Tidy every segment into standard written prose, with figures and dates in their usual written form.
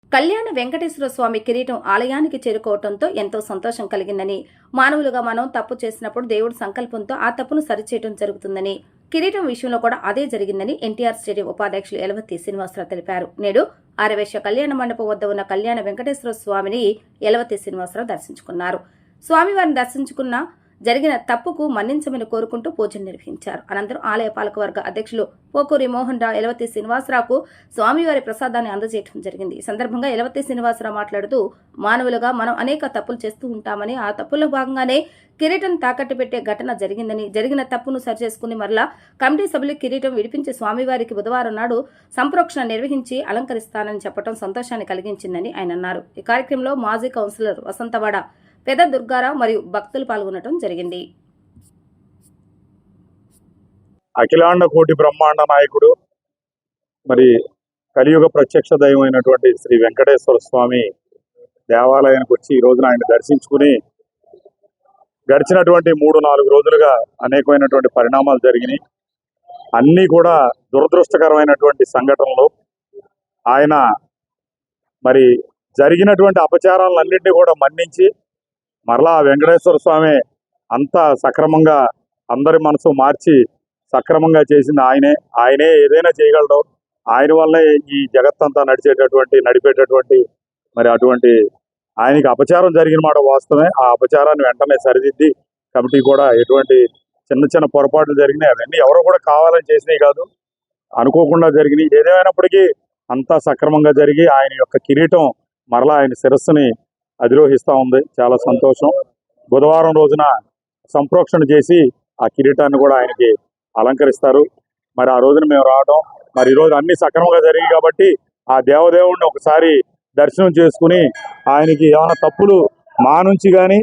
కళ్యాణ వెంకటేశ్వర స్వామి కిరీటం ఆలయానికి చేరుకోవడంతో ఎంతో సంతోషం కలిగిందని, మానవులుగా మనం తప్పు చేసినప్పుడు దేవుడి సంకల్పంతో ఆ తప్పును సరిచేయడం జరుగుతుందని, కిరీటం విషయంలో కూడా అదే జరిగిందని ఎన్టీఆర్ స్టేడియం ఉపాధ్యక్షులు యలవత్తి శ్రీనివాసరావు తెలిపారు. నేడు ఆరవేశ్య కళ్యాణ మండపం వద్ద ఉన్న కళ్యాణ వెంకటేశ్వర స్వామిని యలవత్తి శ్రీనివాసరావు దర్శించుకున్నారు. స్వామివారిని దర్శించుకున్న జరిగిన తప్పుకు మన్నించమని కోరుకుంటూ పూజలు నిర్వహించారు. అనంతరం ఆలయ పాలకవర్గ అధ్యక్షులు పోకూరి మోహన్ రావు యలవత్తి శ్రీనివాసరావుకు స్వామివారి ప్రసాదాన్ని అందజేయడం జరిగింది. ఈ సందర్భంగా యలవత్తి శ్రీనివాసరావు మాట్లాడుతూ, మానవులుగా మనం అనేక తప్పులు చేస్తూ ఉంటామని, ఆ తప్పుల్లో భాగంగానే కిరీటం తాకట్టు పెట్టే ఘటన జరిగిందని, జరిగిన తప్పును సరిచేసుకుని మరలా కమిటీ సభ్యులు కిరీటం విడిపించి స్వామివారికి బుధవారం నాడు సంప్రోక్షణ నిర్వహించి అలంకరిస్తానని చెప్పడం సంతోషాన్ని కలిగించిందని ఆయన అన్నారు. ఈ కార్యక్రమంలో మాజీ కౌన్సిలర్ వసంతవాడ పెద్ద దుర్గారావు మరియు భక్తులు పాల్గొనడం జరిగింది. అఖిలాండ కోటి బ్రహ్మాండ నాయకుడు, మరి కలియుగ ప్రత్యక్ష దైవమైనటువంటి శ్రీ వెంకటేశ్వర స్వామి దేవాలయానికి వచ్చి ఈ రోజున ఆయన దర్శించుకుని, గడిచినటువంటి 3-4 రోజులుగా అనేకమైనటువంటి పరిణామాలు జరిగినాయి. అన్నీ కూడా దురదృష్టకరమైనటువంటి సంఘటనలు. ఆయన మరి జరిగినటువంటి అపచారాలన్నింటినీ కూడా మన్నించి మరలా వెంకటేశ్వర స్వామి అంతా సక్రమంగా అందరి మనసు మార్చి సక్రమంగా చేసింది ఆయనే ఏదైనా చేయగలడు. ఆయన వల్లే ఈ జగత్తంతా నడిపేటటువంటి మరి అటువంటి ఆయనకి అపచారం జరిగిన మాట వాస్తవమే. ఆ అపచారాన్ని వెంటనే సరిదిద్ది కమిటీ కూడా ఎటువంటి చిన్న పొరపాట్లు జరిగినాయి అవన్నీ ఎవరో కూడా కావాలని చేసినాయి కాదు, అనుకోకుండా జరిగినాయి. ఏదేమైనప్పటికీ అంతా సక్రమంగా జరిగి ఆయన యొక్క కిరీటం మరలా ఆయన శిరస్సుని అధిరోహిస్తూ ఉంది. చాలా సంతోషం. బుధవారం రోజున సంప్రోక్షణ చేసి ఆ కిరీటాన్ని కూడా ఆయనకి అలంకరిస్తారు. మరి ఆ రోజున మేము రావడం, మరి ఈరోజు అన్ని సక్రమంగా జరిగాయి కాబట్టి ఆ దేవదేవుడిని ఒకసారి దర్శనం చేసుకుని ఆయనకి ఏమైనా తప్పులు మా నుంచి కానీ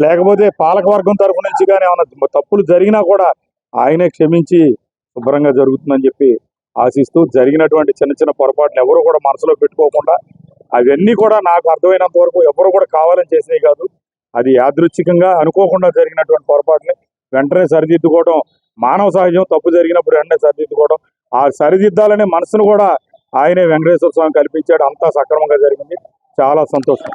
లేకపోతే పాలకవర్గం తరఫు నుంచి కానీ ఏమైనా తప్పులు జరిగినా కూడా ఆయనే క్షమించి శుభ్రంగా జరుగుతుందని చెప్పి ఆశిస్తూ, జరిగినటువంటి చిన్న పొరపాట్లు ఎవరు కూడా మనసులో పెట్టుకోకుండా, అవన్నీ కూడా నాకు అర్థమైనంత వరకు ఎవరు కూడా కావాలని చేసినవి కాదు, అది యాదృచ్ఛికంగా అనుకోకుండా జరిగినటువంటి పొరపాటుని వెంటనే సరిదిద్దుకోవడం మానవ సహజం. తప్పు జరిగినప్పుడు వెంటనే సరిదిద్దుకోవడం, ఆ సరిదిద్దాలనే మనసును కూడా ఆయనే వెంకటేశ్వర స్వామి కల్పించాడు. అంతా సక్రమంగా జరిగింది. చాలా సంతోషం.